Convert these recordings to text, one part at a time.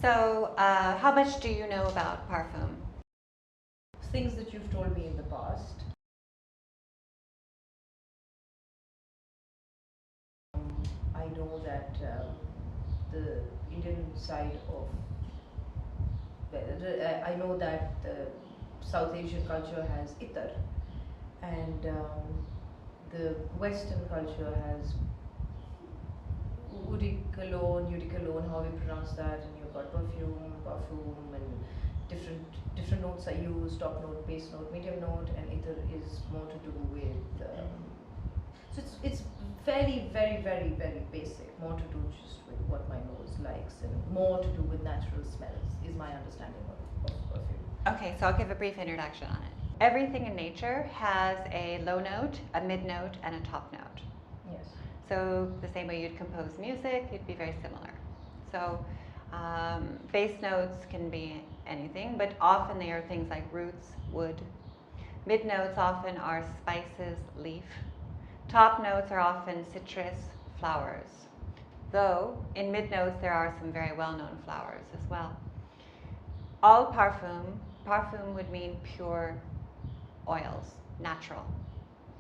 So, how much do you know about parfum? Things that you've told me in the past. I know that the Indian side of, I know that the South Asian culture has itar, and the Western culture has Udicolone, how we pronounce that, and you've got perfume, and different notes are used: top note, base note, medium note, and ether is more to do with. So it's very very basic, more to do just with what my nose likes, and more to do with natural smells. Is my understanding of perfume. Okay, so I'll give a brief introduction on it. Everything in nature has a low note, a mid note, and a top note. Yes. So the same way you'd compose music, it'd be very similar. So bass notes can be anything, but often they are things like roots, wood. Mid notes often are spices, leaf. Top notes are often citrus, flowers. Though in mid notes there are some very well-known flowers as well. All parfum would mean pure oils, natural.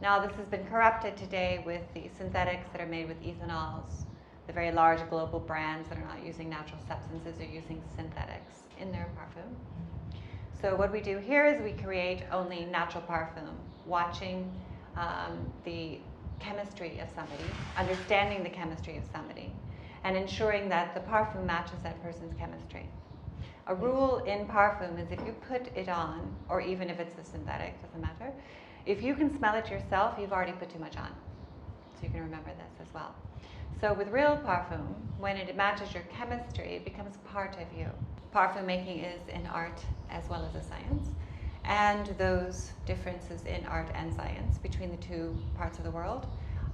Now this has been corrupted today with the synthetics that are made with ethanols. The very large global brands that are not using natural substances are using synthetics in their parfum. So what we do here is we create only natural parfum, watching the chemistry of somebody, understanding the chemistry of somebody, and ensuring that the parfum matches that person's chemistry. A rule in parfum is if you put it on, or even if it's a synthetic, doesn't matter, if you can smell it yourself, you've already put too much on. So you can remember this as well. So with real parfum, when it matches your chemistry, it becomes part of you. Parfum making is an art as well as a science. And those differences in art and science between the two parts of the world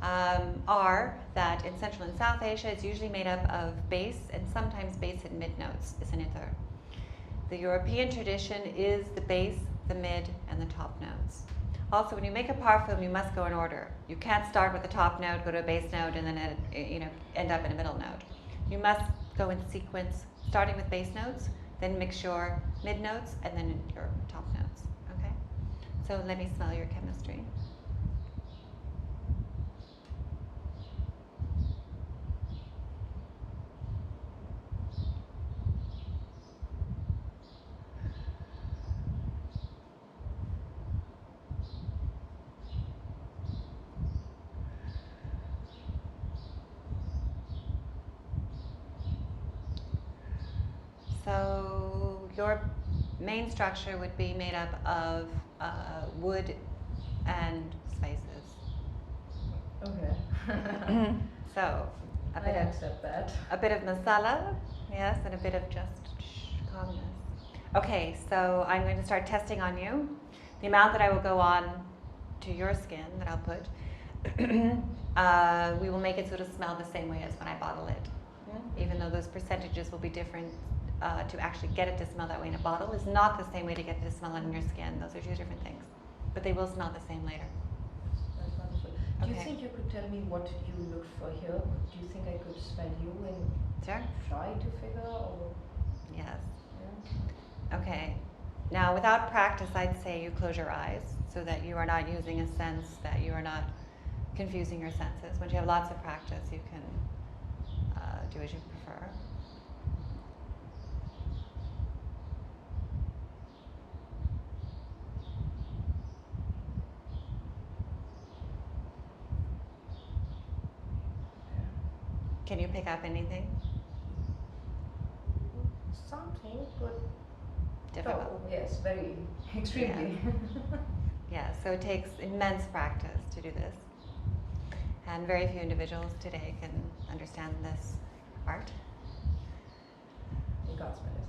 are that in Central and South Asia, it's usually made up of base and sometimes base and mid notes, is an ether. The European tradition is the base, the mid, and the top notes. Also, when you make a parfum, you must go in order. You can't start with the top note, go to a base note, and then end up in a middle note. You must go in sequence, starting with base notes, then mix your mid notes, and then your top notes. Okay? So let me smell your chemistry. So your main structure would be made up of wood and spices. Okay. So I accept that. A bit of masala, yes, and a bit of just calmness. Okay, so I'm going to start testing on you. The amount that I will go on to your skin that I'll put, we will make it so it'll smell the same way as when I bottle it. Even though those percentages will be different, to actually get it to smell that way in a bottle is not the same way to get it to smell on your skin. Those are two different things. But they will smell the same later. That's wonderful. Do you Okay. think you could tell me what you look for here? Do you think I could smell you and Sure. try to figure, or? Yes. Yeah. Okay. Now, without practice, I'd say you close your eyes so that you are not using a sense, that you are not confusing your senses. Once you have lots of practice, you can do as you prefer. Can you pick up anything? Something, but Difficult. oh, yes, very extremely. Yeah, so it takes immense practice to do this. And very few individuals today can understand this art. You can't smell it.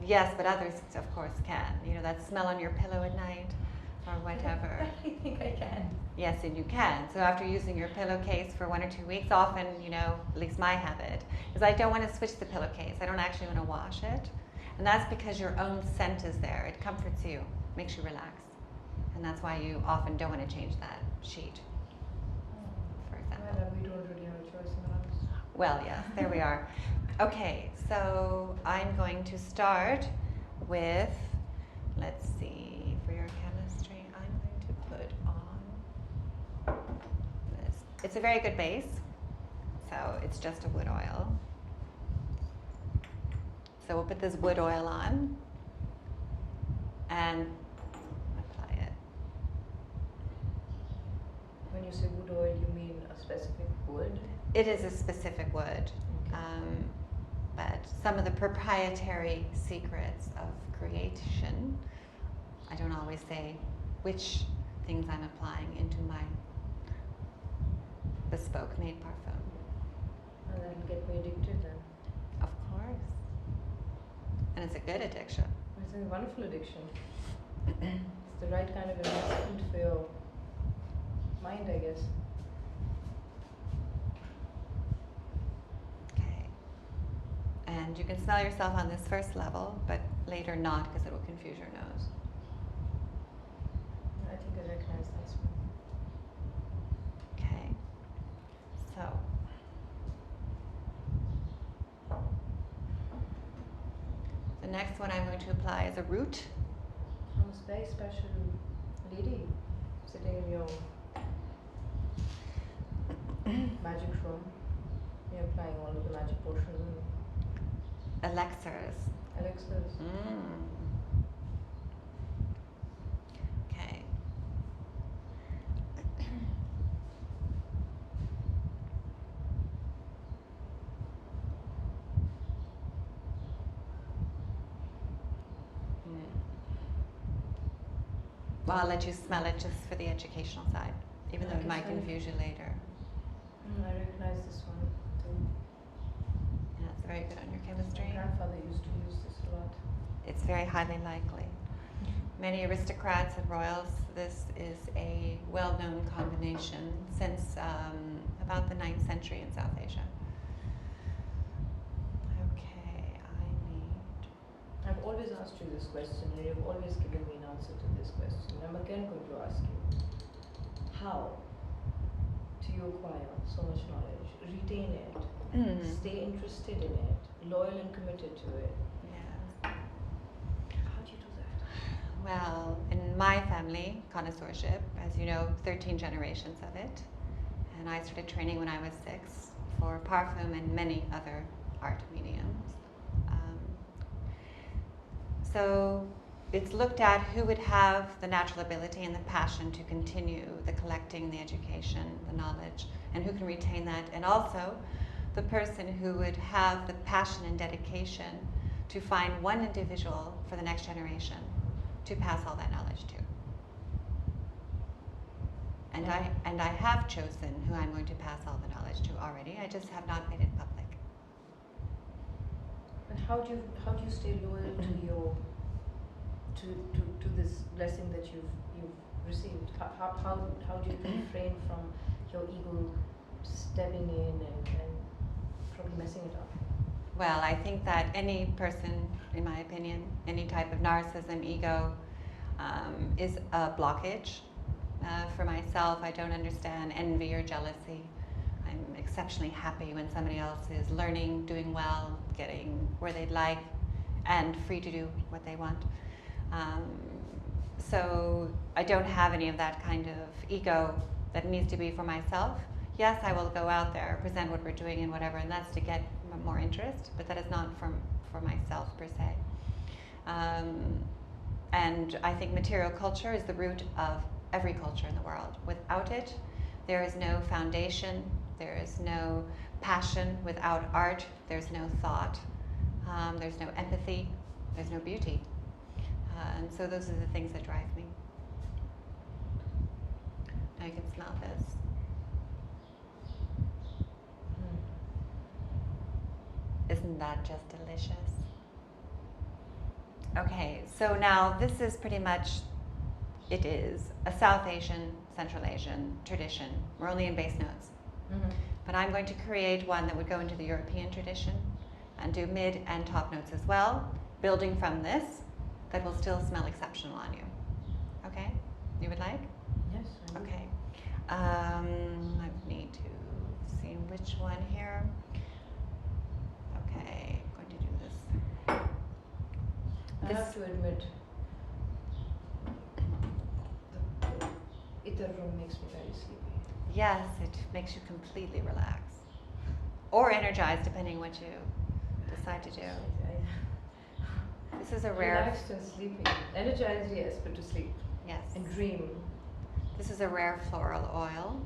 Yes, but others, of course, can. You know, that smell on your pillow at night or whatever. I think I can. Yes, and you can. So after using your pillowcase for 1 or 2 weeks, often, you know, at least my habit, is I don't want to switch the pillowcase. I don't actually want to wash it. And that's because your own scent is there. It comforts you, makes you relax. And that's why you often don't want to change that sheet, for example. Well, we don't really have a choice in the house. Well, yes, there we are. Okay, so I'm going to start with, let's see, for your chemistry, I'm going to put on this. It's a very good base, so it's just a wood oil. So we'll put this wood oil on and apply it. When you say wood oil, you mean a specific wood? It is a specific wood, Okay. but some of the proprietary secrets of creation, I don't always say which things I'm applying into my bespoke made parfum. And that'll get me addicted then. Of course. And it's a good addiction. It's a wonderful addiction. It's the right kind of investment for your mind, I guess. Okay. And you can smell yourself on this first level, but later not, because it will confuse your nose. I think I recognize that smell. Okay. So. The next one I'm going to apply is a root. I'm a very special lady sitting in your magic room. You're applying all of the magic potions and Elixirs. elixirs. Okay. Well, I'll let you smell it just for the educational side, even though it might confuse you later. I recognize this one too. Yeah, it's very good on your My chemistry. grandfather used to use this a lot. It's very highly likely. Many aristocrats and royals, this is a well-known combination since about the 9th century in South Asia. Okay, I need... I've always asked you this question and you've always given me an answer to this question. I'm again going to ask you, how do you acquire so much knowledge, retain it, stay interested in it, loyal and committed to it? Yeah. How do you do that? Well, in my family, connoisseurship, as you know, 13 generations of it. And I started training when I was 6 for parfum and many other art mediums. So it's looked at who would have the natural ability and the passion to continue the collecting, the education, the knowledge, and who can retain that. And also the person who would have the passion and dedication to find one individual for the next generation to pass all that knowledge to. And I have chosen who I'm going to pass all the knowledge to already. I just have not made it public. And how do you stay loyal to your to this blessing that you've received? How do you refrain from your ego stepping in and probably messing it up? Well, I think that any person, in my opinion, any type of narcissism, ego, is a blockage. For myself, I don't understand envy or jealousy. I'm exceptionally happy when somebody else is learning, doing well, getting where they'd like, and free to do what they want. So I don't have any of that kind of ego that needs to be for myself. Yes, I will go out there, present what we're doing and whatever, and that's to get more interest, but that is not for myself per se. And I think material culture is the root of every culture in the world. Without it, there is no foundation, there is no passion. Without art, there's no thought, there's no empathy, there's no beauty. And so those are the things that drive me. Now you can smell this. Isn't that just delicious? Okay, so now this is pretty much, it is a South Asian, Central Asian tradition. We're only in base notes. But I'm going to create one that would go into the European tradition and do mid and top notes as well, building from this, that will still smell exceptional on you. Okay? You would like? Yes. I would. Okay. I need to see which one here. Okay. I have to admit, the ether room makes me very sleepy. Yes, it makes you completely relax. Or energized, depending what you decide to do. This is a rare... Relaxed and sleepy. Energized, yes, but to sleep. Yes. And dream. This is a rare floral oil.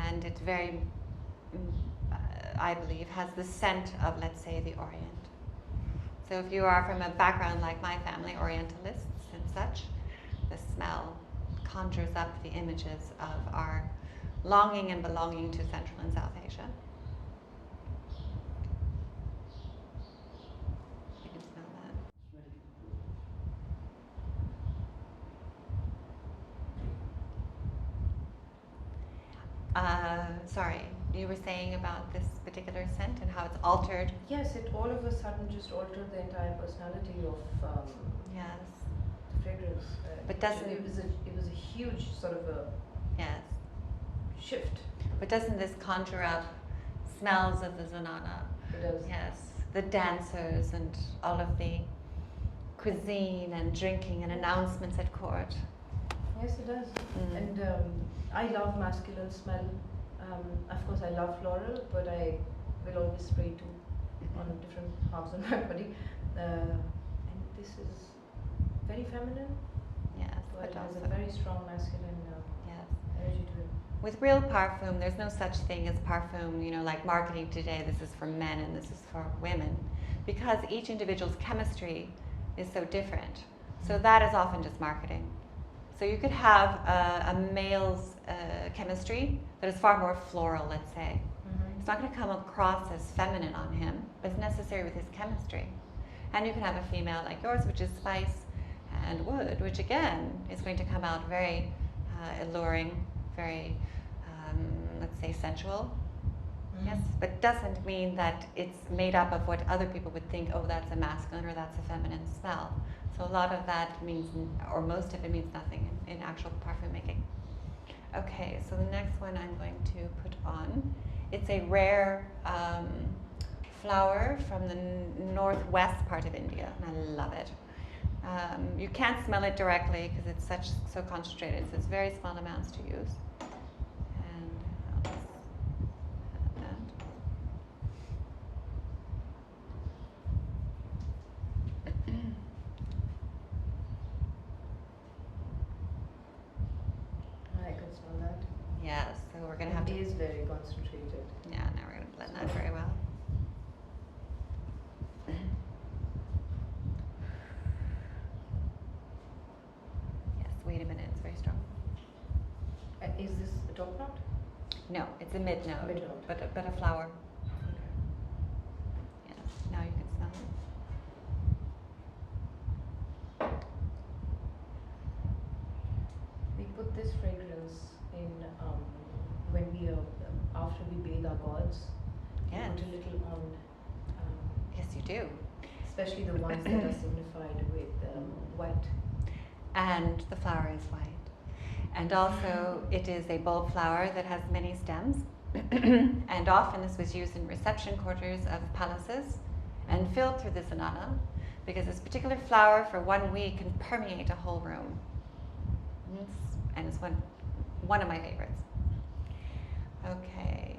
And it very, I believe, has the scent of, let's say, the Orient. So if you are from a background like my family, Orientalists and such, the smell conjures up the images of our longing and belonging to Central and South Asia. You can smell that. Sorry, you were saying about this particular scent and how it's altered? Yes, it all of a sudden just altered the entire personality of Yes. the fragrance. But doesn't it was a huge sort of a yes shift. But doesn't this conjure up smells of the Zanana? It does. Yes, the dancers and all of the cuisine and drinking and announcements at court. Yes, it does. Mm. And I love masculine smell. Of course, I love floral, but I will always spray too on different halves of my body. And this is very feminine. Yes, But it but has also a very strong masculine yes. energy to it. With real parfum, there's no such thing as parfum, you know, like marketing today, this is for men and this is for women, because each individual's chemistry is so different. So that is often just marketing. So you could have a male's chemistry that is far more floral, let's say. Mm-hmm. It's not going to come across as feminine on him, but it's necessary with his chemistry. And you can have a female like yours, which is spice and wood, which again is going to come out very alluring, very, let's say, sensual. Mm-hmm. Yes, but doesn't mean that it's made up of what other people would think, oh, that's a masculine or that's a feminine smell. So a lot of that means, or most of it means nothing in actual parfum making. Okay, so the next one I'm going to put on, it's a rare flower from the northwest part of India, and I love it. You can't smell it directly because it's so concentrated, so it's very small amounts to use. And I'll just add that. I can smell that. Yes, so we're going to have to... It is very concentrated. Yeah, now we're going to blend that very well. Yes, wait a minute, it's very strong. Is this a top note? No, it's a mid note, Mid-note. but a flower. Yes, now you can smell it. We put this fragrance in when we after we bathe our gods. Yes. We put a little on, Yes, you do. especially the ones that are signified with white. And the flower is white. And also, it is a bulb flower that has many stems. And often this was used in reception quarters of palaces and filled through the zanana, because this particular flower for 1 week can permeate a whole room. And it's one of my favorites. Okay.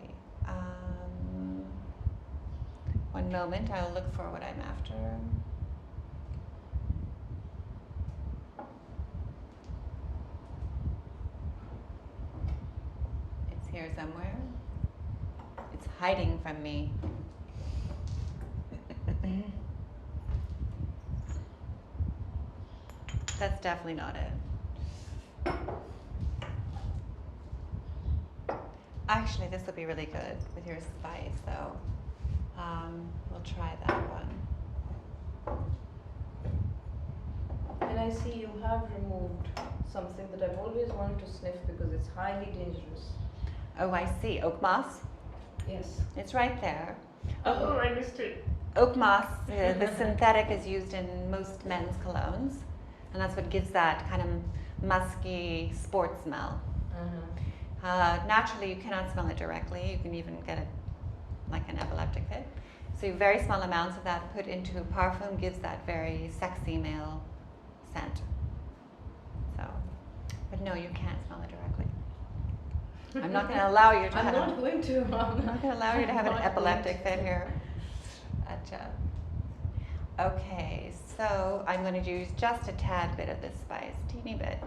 One moment, I'll look for what I'm after. It's here somewhere. It's hiding from me. That's definitely not it. Actually, this will be really good with your spice, though. We'll try that one. And I see you have removed something that I've always wanted to sniff because it's highly dangerous. Oh, I see. Oak moss. Yes. It's right there. Oh, I missed it. Oak moss, the synthetic, is used in most men's colognes, and that's what gives that kind of musky sport smell. Uh-huh. Naturally, you cannot smell it directly. You can even get it like an epileptic fit. So very small amounts of that put into a perfume gives that very sexy male scent. So, but no, you can't smell it directly. I'm not going to allow you to I'm have. not going to. I'm not going to allow you to have an not epileptic going fit to. here. Okay, so I'm going to use just a tad bit of this spice, teeny bit.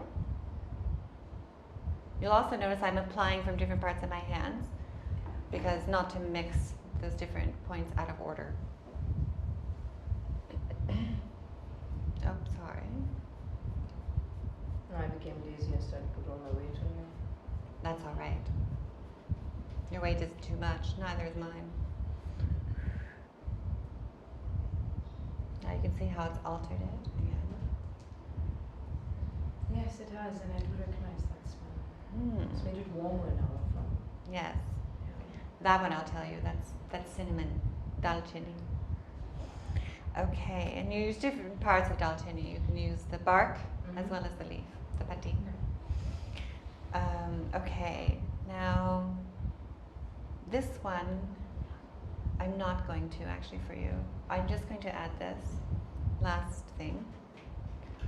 You'll also notice I'm applying from different parts of my hands because not to mix those different points out of order. Oh, sorry. No, I became lazy and started to put all my weight on you. That's all right. Your weight isn't too much, neither is mine. Now you can see how it's altered it again. Yes, it has, and I do recognize that smell. It's Mm. made it warmer now from. Yes. That one I'll tell you, that's cinnamon, dalchini. Okay, and you use different parts of dalchini. You can use the bark as well as the leaf, the pati. Okay, now this one I'm not going to actually for you. I'm just going to add this last thing.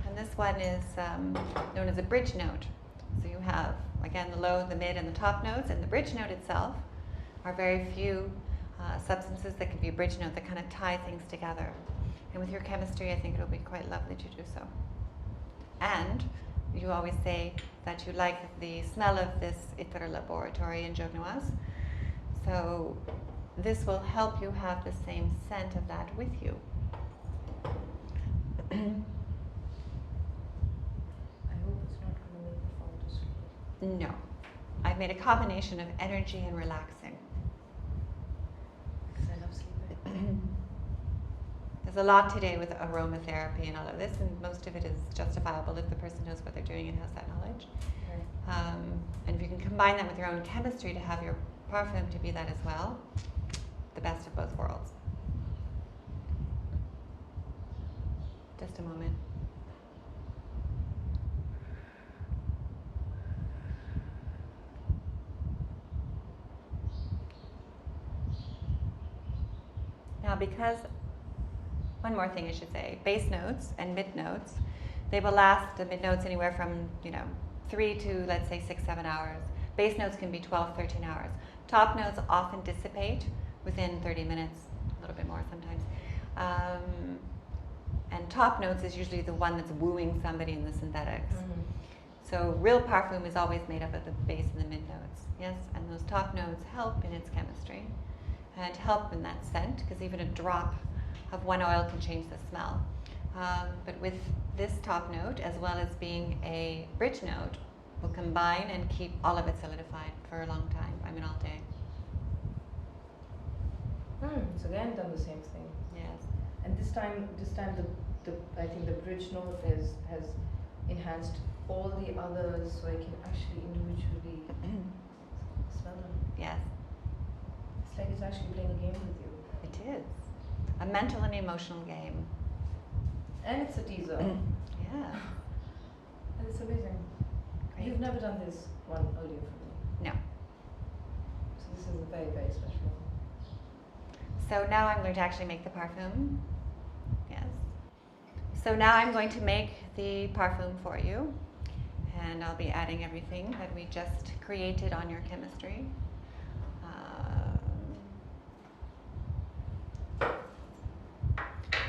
And this one is known as a bridge note. So you have, again, the low, the mid, and the top notes. And the bridge note itself are very few substances that can be a bridge note that kind of tie things together. And with your chemistry, I think it'll be quite lovely to do so. And you always say that you like the smell of this Itar laboratory in Jog Niwas. So this will help you have the same scent of that with you. I hope it's not going to make me fall to sleep. No. I've made a combination of energy and relaxing. Because I love sleeping. There's a lot today with aromatherapy and all of this, and most of it is justifiable if the person knows what they're doing and has that knowledge. Okay. And if you can combine that with your own chemistry to have your parfum to be that as well, the best of both worlds. Just a moment. Now, because, one more thing I should say, base notes and mid notes, they will last, the mid notes anywhere from, 3 to, let's say, 6, 7 hours. Base notes can be 12, 13 hours. Top notes often dissipate within 30 minutes, a little bit more sometimes. And top notes is usually the one that's wooing somebody in the synthetics. So real perfume is always made up of the base and the mid notes, yes? And those top notes help in its chemistry and help in that scent, because even a drop of one oil can change the smell. But with this top note, as well as being a bridge note, will combine and keep all of it solidified for a long time, all day. It's again done the same thing. Yes. And this time the I think the bridge note has enhanced all the others, so I can actually individually smell them. Yes, It's like it's actually playing a game with you. it is. A mental and emotional game. And it's a teaser. Yeah. And it's amazing. Great. You've never done this one earlier for me. No. So this is a very, very special one. So now I'm going to actually make the parfum. Yes. So now I'm going to make the parfum for you. And I'll be adding everything that we just created on your chemistry.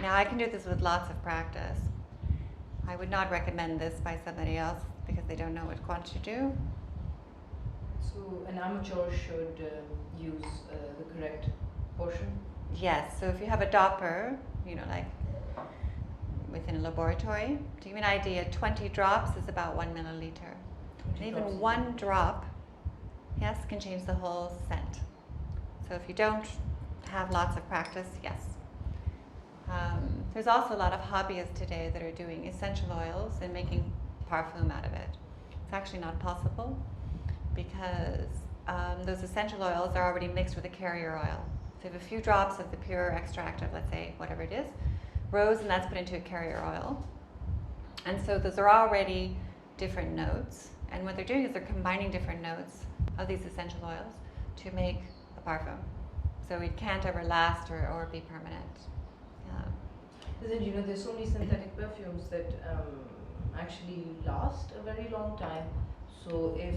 Now I can do this with lots of practice. I would not recommend this by somebody else because they don't know what quant to do. So an amateur should use the correct portion. Yes, so if you have a dopper, like within a laboratory, to give you an idea, 20 drops is about 1 milliliter. And even one drop, yes, can change the whole scent. So if you don't have lots of practice, yes. There's also a lot of hobbyists today that are doing essential oils and making parfum out of it. It's actually not possible because those essential oils are already mixed with a carrier oil. So you have a few drops of the pure extract of, let's say, whatever it is, rose, and that's put into a carrier oil. And so those are already different notes. And what they're doing is they're combining different notes of these essential oils to make a parfum. So it can't ever last or be permanent. Isn't, you know, there's so many synthetic perfumes that actually last a very long time. So if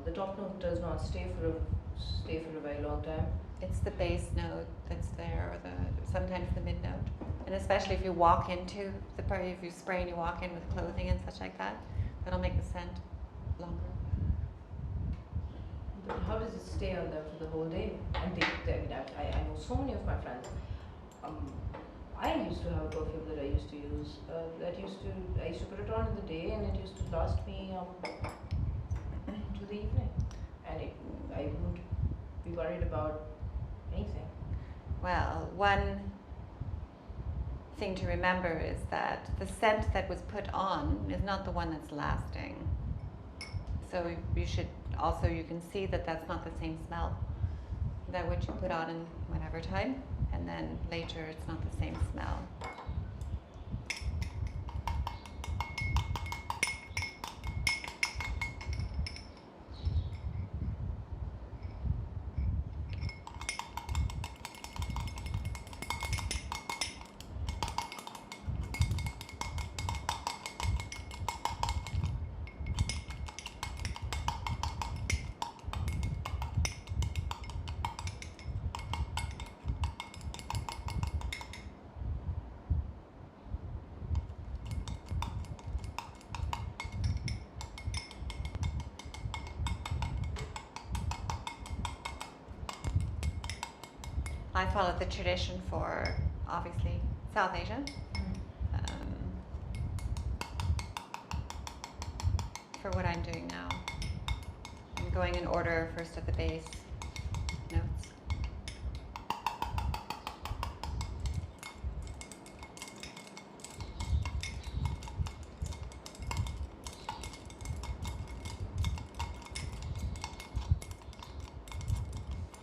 the top note does not stay for a very long time, It's the base note that's there, or sometimes the mid note, and especially if you walk into if you spray and you walk in with clothing and such like that, that'll make the scent longer. but how does it stay on them for the whole day? And I know so many of my friends. I used to have a perfume that I used to use. I used to put it on in the day, and it used to last me to the evening, and I wouldn't be worried about anything. Well, one thing to remember is that the scent that was put on is not the one that's lasting. So you can see that that's not the same smell that what you put on in whatever time, and then later it's not the same smell. I follow the tradition for, obviously, South Asia. For what I'm doing now. I'm going in order first of the base notes.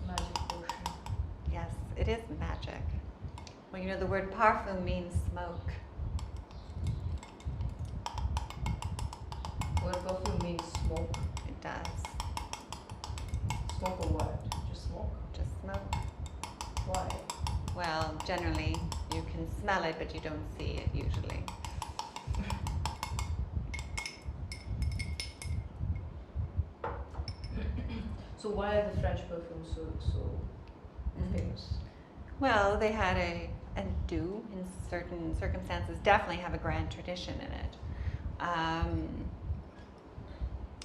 Magic potion. Yes, it is magic. Well, you know, the word parfum means smoke. Word perfume means smoke. It does. Smoke or what? Just smoke? Just smoke. Why? Well, generally you can smell it, but you don't see it usually. So why are the French perfumes so famous? Well, they had and do in certain circumstances definitely have a grand tradition in it.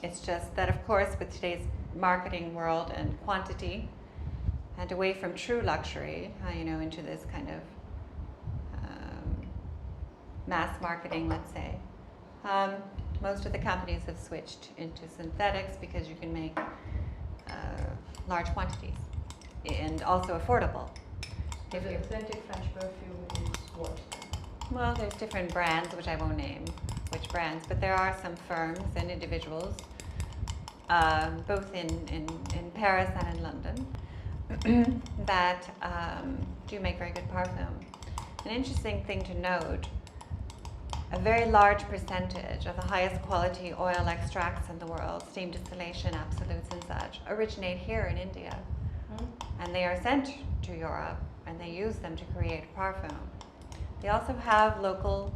It's just that, of course, with today's marketing world and quantity, and away from true luxury, into this kind of mass marketing, let's say, most of the companies have switched into synthetics because you can make large quantities and also affordable. If the authentic French perfume is what? Well, there's different brands, which I won't name which brands, but there are some firms and individuals, both in Paris and in London, that do make very good parfum. An interesting thing to note, a very large percentage of the highest quality oil extracts in the world, steam distillation, absolutes and such, originate here in India. And they are sent to Europe, and they use them to create parfum. They also have local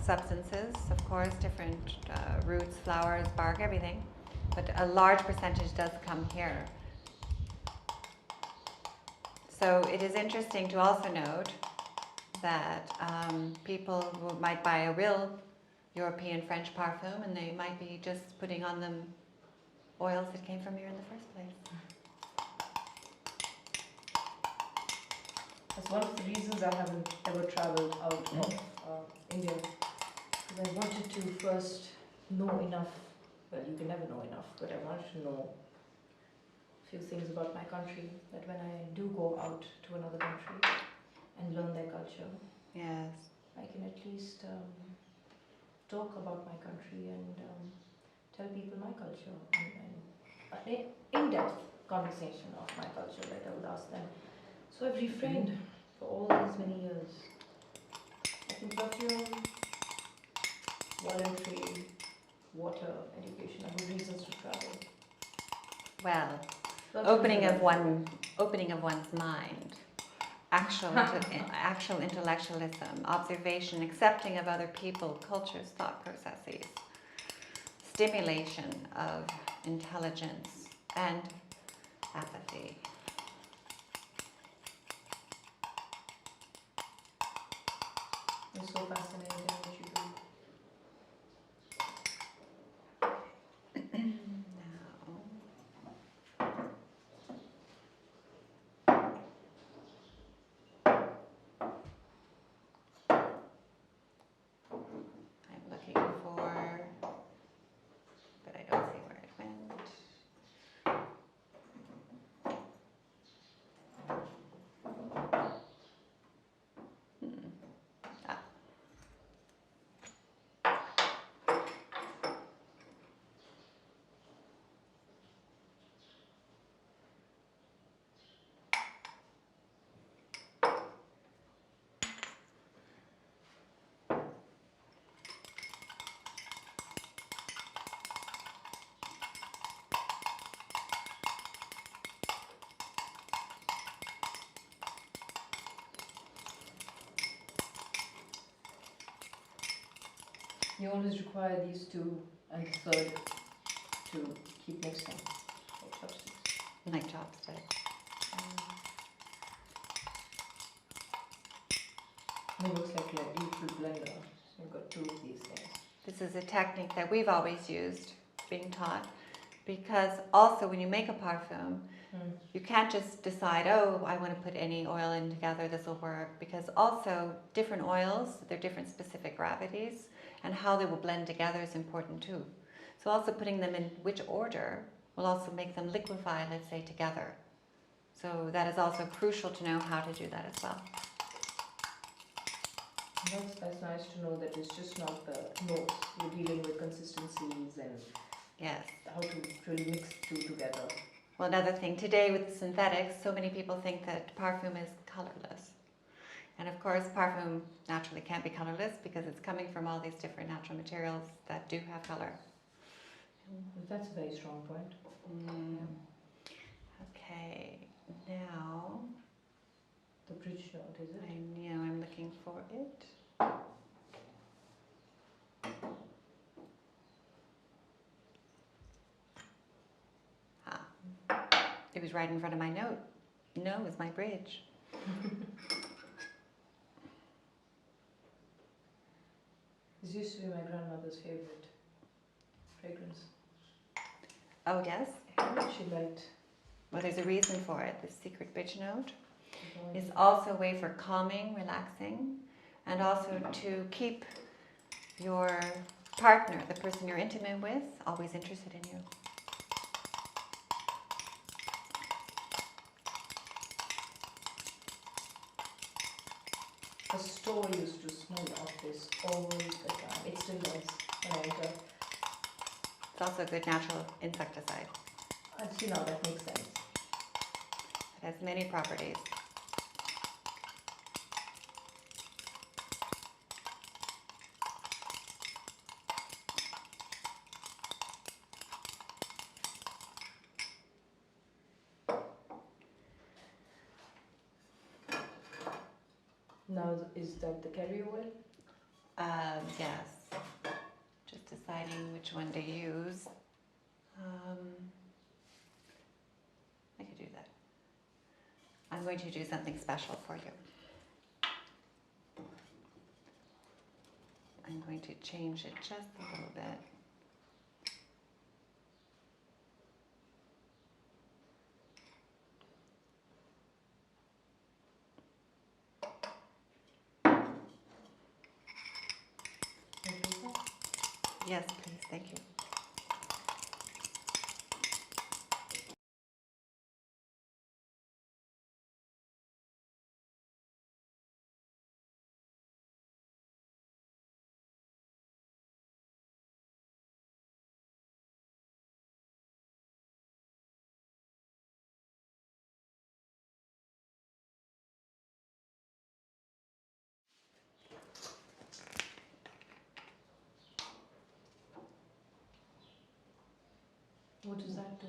substances, of course, different roots, flowers, bark, everything, but a large percentage does come here. So it is interesting to also note that people who might buy a real European French parfum, and they might be just putting on them oils that came from here in the first place. That's one of the reasons I haven't ever traveled out of India, because I wanted to first know enough. Well, you can never know enough, but I wanted to know a few things about my country, that when I do go out to another country and learn their culture, Yes. I can at least talk about my country and tell people my culture, and in-depth conversation of my culture, like I would ask them. So I've refrained for all these many years. I think perfume, voluntary, water, education are good reasons to travel. Well, Perfume opening is of one opening of one's mind, actual intellectualism, observation, accepting of other people, cultures, thought processes, stimulation of intelligence, and apathy. It's so fascinating what you do. I'm looking for, but I don't see where it went. Ah. You always require these two and the third to keep mixing, like chopsticks. Like chopstick. And it looks like a beautiful blender. So you've got two of these things. This is a technique that we've always used, being taught, because also when you make a parfum, you can't just decide, oh, I want to put any oil in together, this will work, because also different oils, they're different specific gravities, and how they will blend together is important too. So also putting them in which order will also make them liquefy, let's say, together. So that is also crucial to know how to do that as well. That's nice to know that it's just not the notes. You're dealing with consistencies and Yes. how to really mix the two together. Well, another thing, today with the synthetics, so many people think that parfum is colorless. And of course, parfum naturally can't be colorless because it's coming from all these different natural materials that do have color. That's a very strong point. Okay, now The bridge note, is it? I'm looking for it. It was right in front of my note. No, it was my bridge. This used to be my grandmother's favorite fragrance. Oh, yes? She liked. Well, there's a reason for it. The secret bridge note is also a way for calming, relaxing, and also to keep your partner, the person you're intimate with, always interested in you. The store used to smell of this all the time. It still does when I enter. It's also a good natural insecticide. I see now, that makes sense. It has many properties. Now, is that the carrier oil? Yes. Just deciding which one to use. I could do that. I'm going to do something special for you. I'm going to change it just a little bit. Yes, please, thank you. What does that do?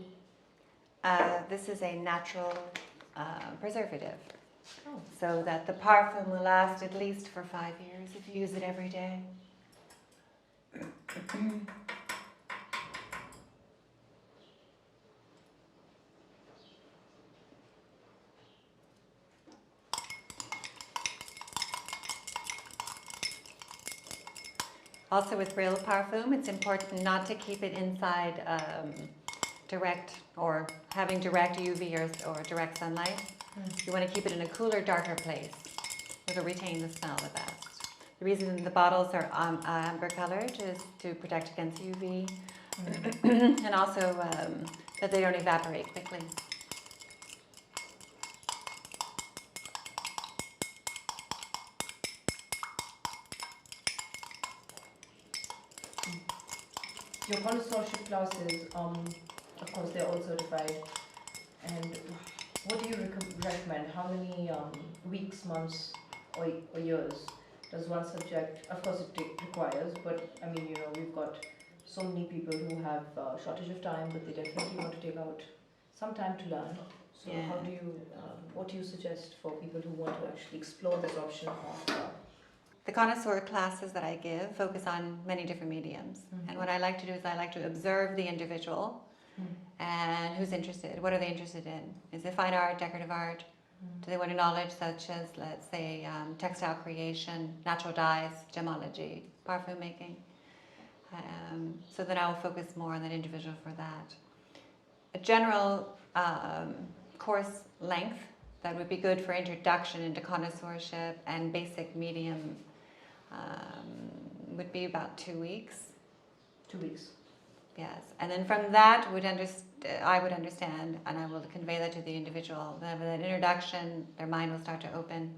This is a natural preservative, Oh. so that the parfum will last at least for 5 years if you use it every day. Also with real parfum, it's important not to keep it inside direct or having direct UV or direct sunlight. You want to keep it in a cooler, darker place. It'll retain the smell the best. The reason the bottles are amber colored is to protect against UV and also that they don't evaporate quickly. Your connoisseurship classes, of course, they're all certified. And what do you recommend? How many weeks, months, or years does one subject? Of course, it requires, but I mean, we've got so many people who have shortage of time, but they definitely want to take out some time to learn. So, Yeah. how do you? What do you suggest for people who want to actually explore this option of? The connoisseur classes that I give focus on many different mediums. And what I like to do is I like to observe the individual and who's interested. What are they interested in? Is it fine art, decorative art? Do they want a knowledge such as, let's say, textile creation, natural dyes, gemology, parfum making? So then I will focus more on that individual for that. A general course length that would be good for introduction into connoisseurship and basic medium would be about 2 weeks. 2 weeks. Yes, and then from that I would understand, and I will convey that to the individual. Then with that introduction, their mind will start to open.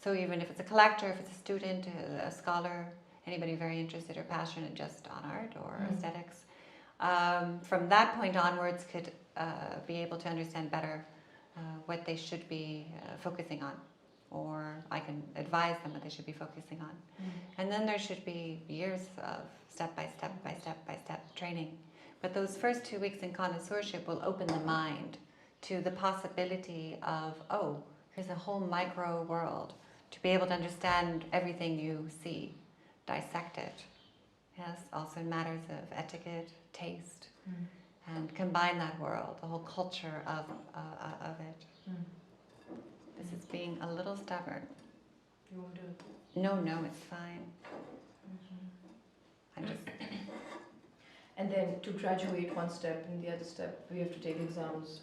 So even if it's a collector, if it's a student, a scholar, anybody very interested or passionate just on art or aesthetics, from that point onwards could be able to understand better what they should be focusing on, or I can advise them what they should be focusing on. And then there should be years of step by step training. But those first 2 weeks in connoisseurship will open the mind to the possibility of, oh, here's a whole micro world, to be able to understand everything you see, dissect it. Yes, also in matters of etiquette, taste, and combine that world, the whole culture of it. This is being a little stubborn. You won't do it? No, it's fine. I'm just... And then to graduate one step, and the other step, we have to take exams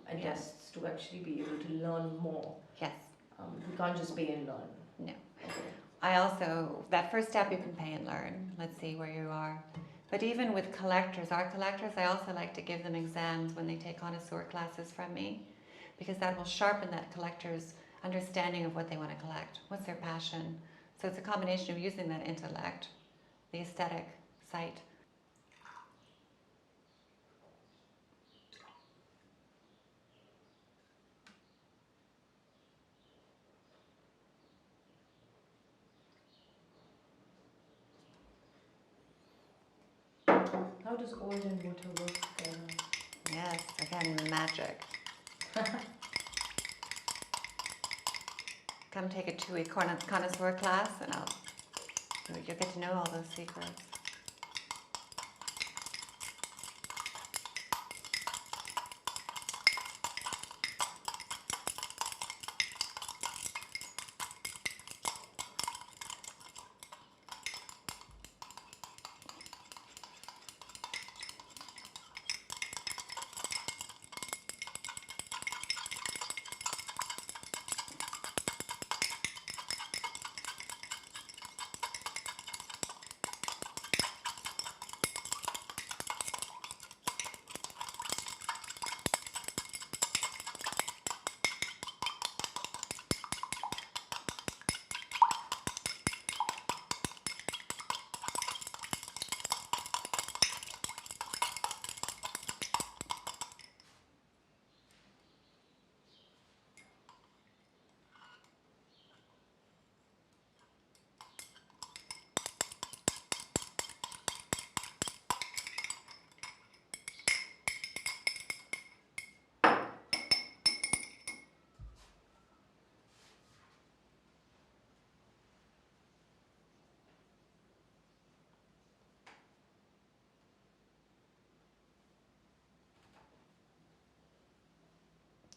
and tests to actually be able to learn more. Yes. We can't just pay and learn. No. I also, that first step you can pay and learn. Let's see where you are. But even with collectors, art collectors, I also like to give them exams when they take connoisseur classes from me, because that will sharpen that collector's understanding of what they want to collect. What's their passion? So it's a combination of using that intellect, the aesthetic, sight. How does oil and water work together? Yes, again, magic. Come take a 2-week connoisseur class and you'll get to know all those secrets.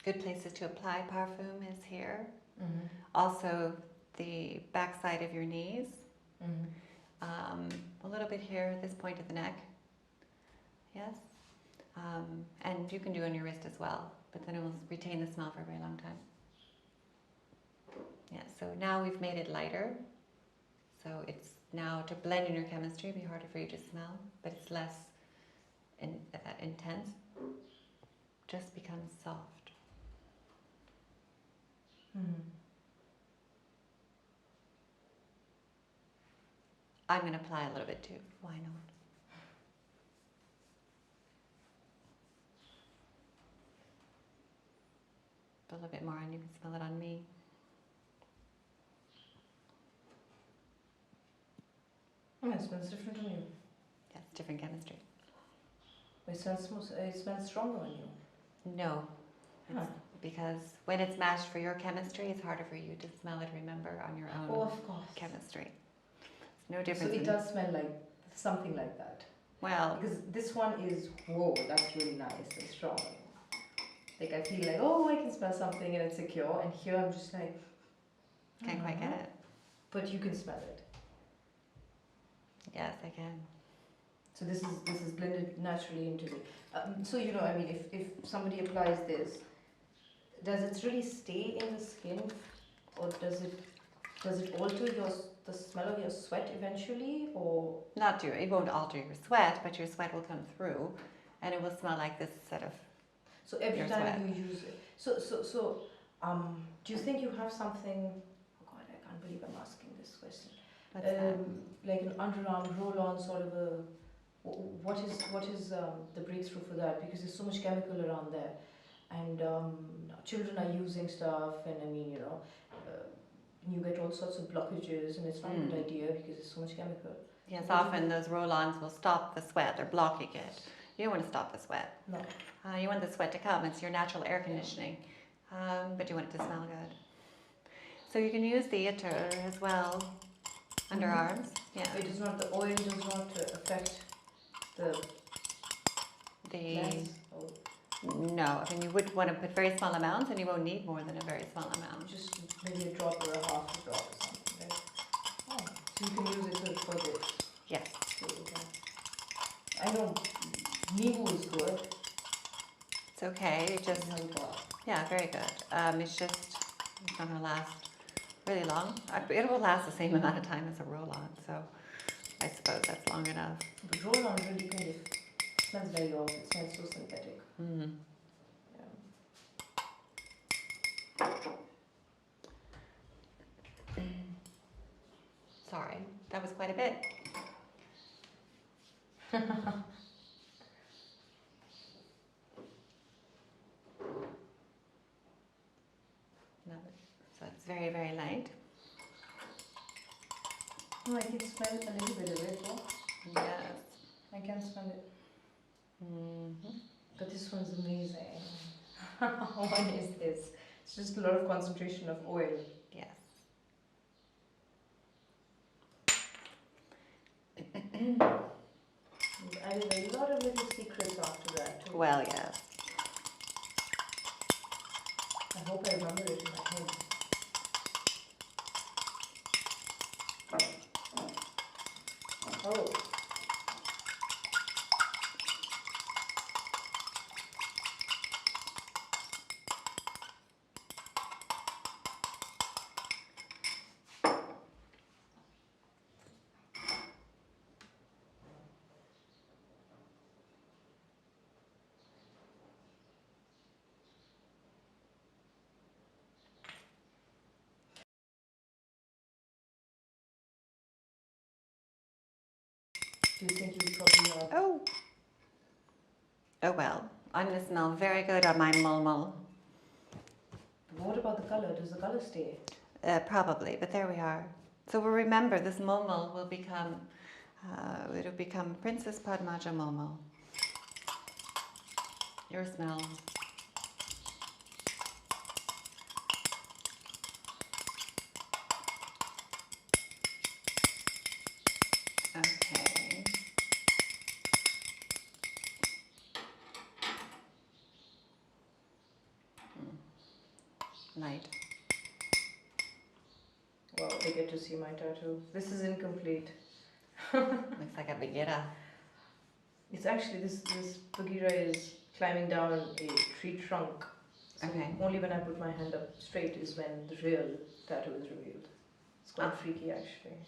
Good places to apply parfum is here. Mm-hmm. Also, the backside of your knees. Mm-hmm. A little bit here, this point of the neck. Yes. And you can do on your wrist as well, but then it will retain the smell for a very long time. Yeah, so now we've made it lighter. So it's now to blend in your chemistry, it'll be harder for you to smell, but it's less intense. Just becomes soft. Mm-hmm. I'm going to apply a little bit too. Why not? A little bit more, and you can smell it on me. Oh, it smells different on you. Yes, different chemistry. It smells stronger on you. No, Huh. because when it's matched for your chemistry, it's harder for you to smell it, remember, on your own Oh, of course. chemistry. It's no difference. So it does smell like something like that. Well, Because this one is, whoa, that's really nice and strong. Like I feel like, oh, I can smell something and it's secure. And here I'm just like, can't quite get it. But you can smell it. Yes, I can. So this is blended naturally into the. So you know, I mean, if somebody applies this, does it really stay in the skin, or does it alter the smell of your sweat eventually, or? Not your, it won't alter your sweat, but your sweat will come through, and it will smell like this sort of. So every Your time sweat. you use it, so do you think you have something? Oh God, I can't believe I'm asking this question. What's that? Like an underarm roll-on sort of a. What is the breakthrough for that? Because there's so much chemical around there, and children are using stuff, and I mean, you know, you get all sorts of blockages, and it's not a good idea because there's so much chemical. Yes, often those roll-ons will stop the sweat. They're blocking it. You don't want to stop the sweat. No. You want the sweat to come. It's your natural air conditioning, but you want it to smell good. So you can use the itter as well, underarms. Yeah. It does not. The oil does not affect the glands. No, I mean you would want to put very small amounts, and you won't need more than a very small amount. Just maybe a drop or a half a drop or something, right? Oh, so you can use it for this. Yes. I know Nivu is good. It's okay. It just Just yeah, very good. It's not going to last really long. It will last the same amount of time as a roll-on, so I suppose that's long enough. but roll-on really kind of smells very off. It smells so synthetic. Mm-hmm. Yeah. Sorry, that was quite a bit. No, so it's very, very light. Oh, I can smell a little bit of it. Oh. Yes. I can smell it. Mm-hmm. But this one's amazing. What is this? It's just a lot of concentration of oil. Yes. And added a lot of little secrets after that too. Well, yes. I hope I remember it in my head. Oh. Do you think you probably have? Oh. Oh well. I'm going to smell very good on my mulmul. What about the color? Does the color stay? Probably, but there we are. So we'll remember this mulmul will become, it'll become Princess Padmaja mulmul. Your smell. Okay. light. Wow, they get to see my tattoo. This is incomplete. Looks like a Bagheera. It's actually this Bagheera is climbing down a tree trunk. So Okay. only when I put my hand up straight is when the real tattoo is revealed. It's quite freaky actually.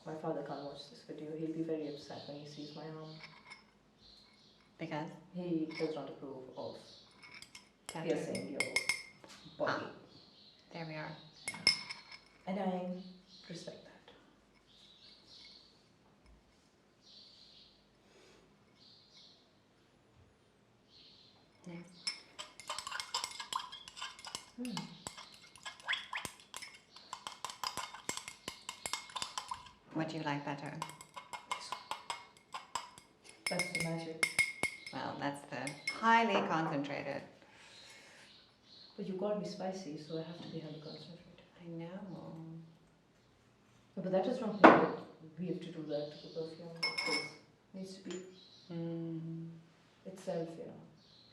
My father can't watch this video. He'll be very upset when he sees my arm. Because? He does not approve of Tattoo. piercing your body. There we are. And I respect that. Nice. What do you like better? That's the magic. Well, that's the highly concentrated. But you called me spicy, so I have to be highly concentrated. I know. But that does not mean that we have to do that to the perfume. It needs to be itself,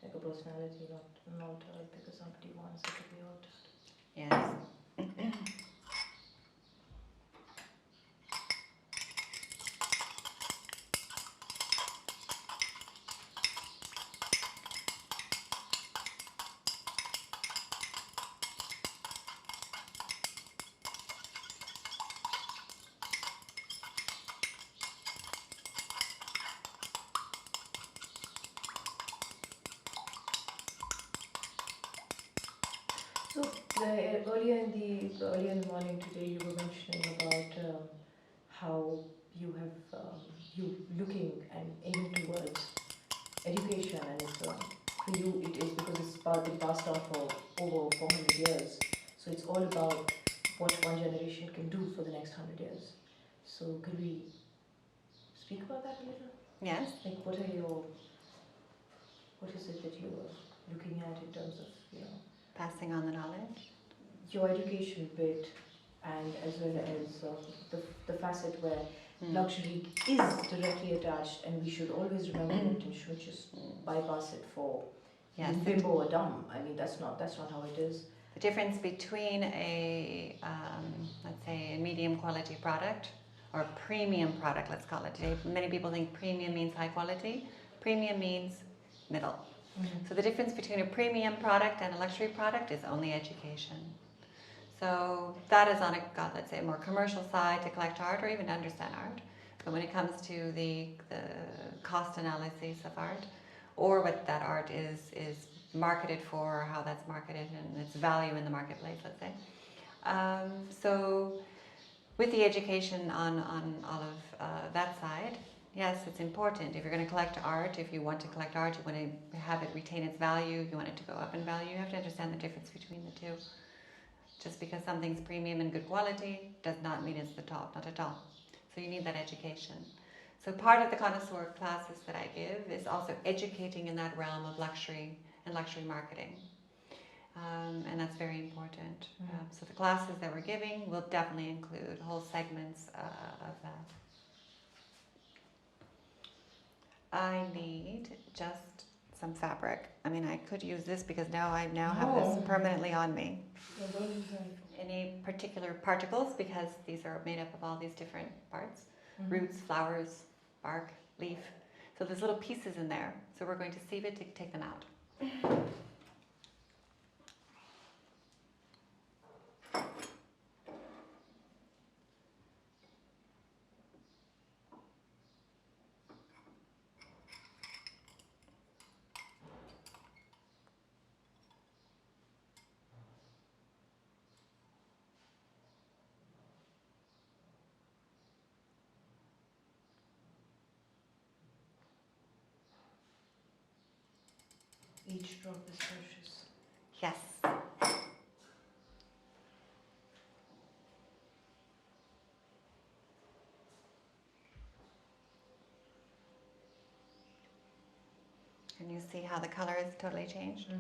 like a personality, not an alter, because somebody wants it to be altered. Yes. So earlier in the morning today, you were mentioning about how you have you looking and aiming towards education, and it's, for you it is because it's been passed on for over 400 years. So it's all about what one generation can do for the next 100 years. So could we speak about that a little? Yes. Like what is it that you are looking at in terms of Passing on the knowledge. your education bit, and as well as the facet where luxury is directly attached, and we should always remember it and should just bypass it for bimbo or dumb. I mean, that's not how it is. The difference between a, let's say, a medium quality product or a premium product, let's call it today. Many people think premium means high quality. Premium means middle. So the difference between a premium product and a luxury product is only education. So that is on a, let's say, a more commercial side to collect art or even to understand art. But when it comes to the cost analysis of art, or what that art is marketed for, or how that's marketed and its value in the marketplace, let's say. So with the education on all of that side, yes, it's important. If you're going to collect art, if you want to collect art, you want to have it retain its value, you want it to go up in value, you have to understand the difference between the two. Just because something's premium and good quality does not mean it's the top, not at all. So you need that education. So part of the connoisseur classes that I give is also educating in that realm of luxury and luxury marketing. And that's very important. So the classes that we're giving will definitely include whole segments of that. I need just some fabric. I mean, I could use this because I have this permanently on me. Any particular particles, because these are made up of all these different parts. Roots, flowers, bark, leaf. So there's little pieces in there. So we're going to sieve it to take them out. Each drop is precious. Yes. And you see how the color is totally changed?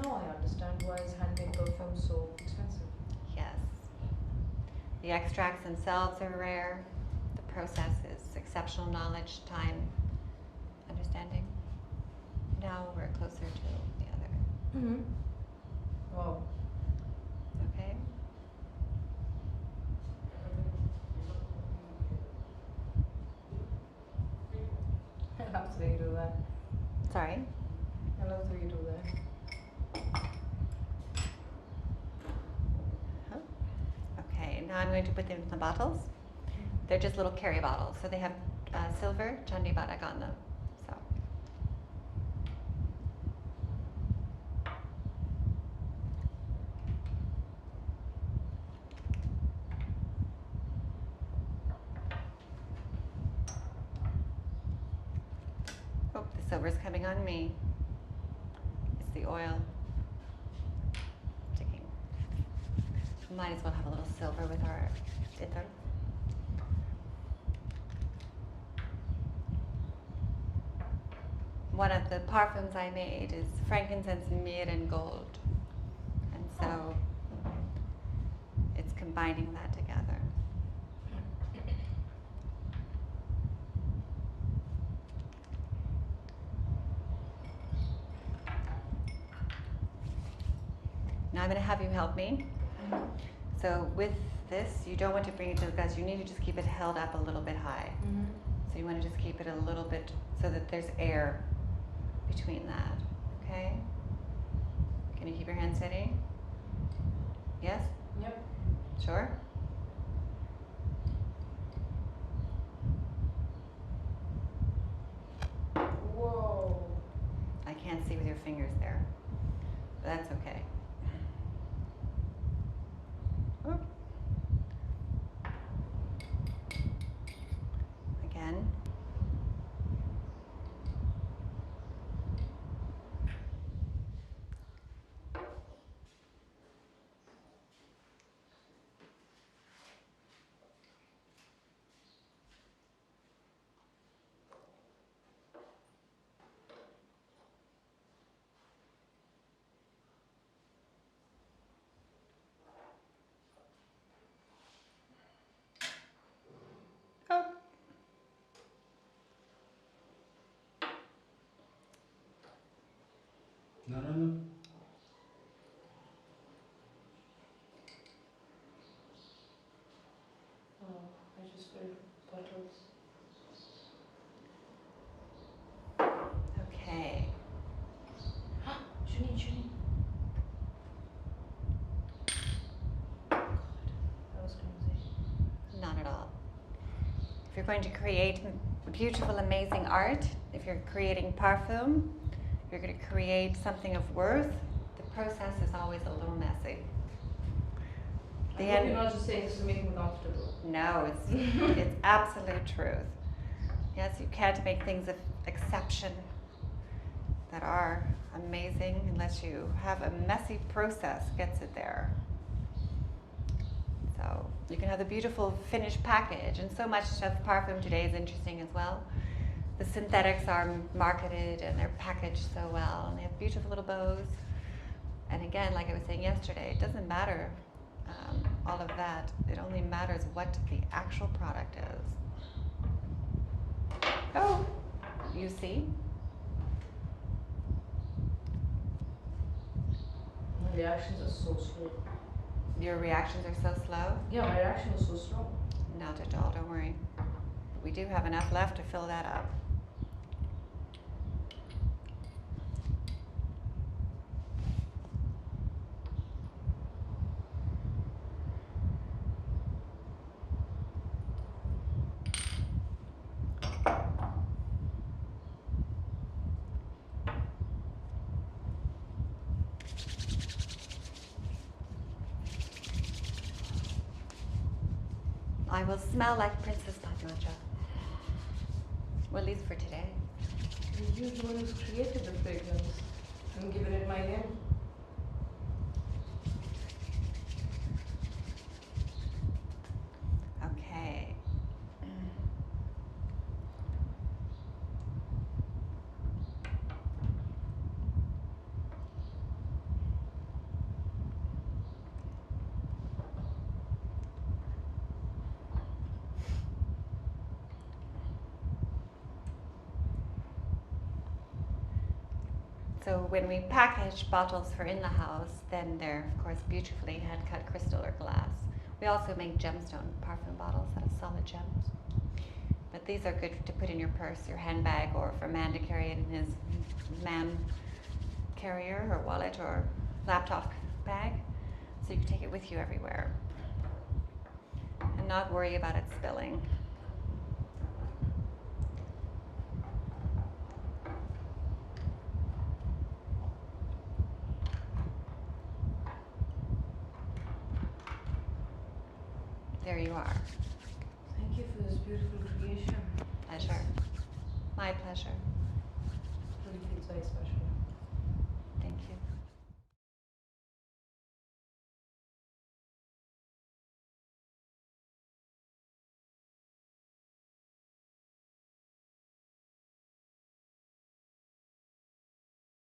Now I understand why is handmade perfume so expensive. Yes. The extracts themselves are rare. The process is exceptional knowledge, time, understanding. Now we're closer to the other. Mm-hmm. Wow. Okay? I love the way you do that. Sorry? I love the way you do that. Okay, now I'm going to put them in the bottles. They're just little carry bottles, so they have silver Chandi Badak on them. So. Oh, the silver's coming on me. It's the oil. Sticking. Might as well have a little silver with our itar. One of the parfums I made is frankincense, myrrh, and gold. And so it's combining that together. Now I'm going to have you help me. So with this, you don't want to bring it to the glass. You need to just keep it held up a little bit high. Mm-hmm. So you want to just keep it a little bit so that there's air between that. Okay? Can you keep your hand steady? Yes? Yep. Sure? Whoa. I can't see with your fingers there. But that's okay. Oop. Again. Oh. No. Oh, I just filled bottles. Okay. Shanine. God, that was clumsy. Not at all. If you're going to create beautiful, amazing art, if you're creating parfum, if you're going to create something of worth, the process is always a little messy. I hope you're not just saying this to make me comfortable. No, it's absolute truth. Yes, you can't make things of exception that are amazing unless you have a messy process gets it there. So you can have the beautiful finished package, and so much of parfum today is interesting as well. The synthetics are marketed and they're packaged so well, and they have beautiful little bows. And again, like I was saying yesterday, it doesn't matter all of that. It only matters what the actual product is. Oh, you see? My reactions are so slow. Your reactions are so slow? Yeah, my reaction was so slow. Not at all, don't worry. We do have enough left to fill that up. I will smell like Princess Padmaja. Well, at least for today. You're the one who's created the fragrance. I'm giving it my name. Okay. So when we package bottles for in the house, then they're of course beautifully hand cut crystal or glass. We also make gemstone parfum bottles out of solid gems. But these are good to put in your purse, your handbag, or for a man to carry in his man carrier or wallet or laptop bag. So you can take it with you everywhere and not worry about it spilling. There you are. Thank you for this beautiful creation. Pleasure. My pleasure. Really feels very special.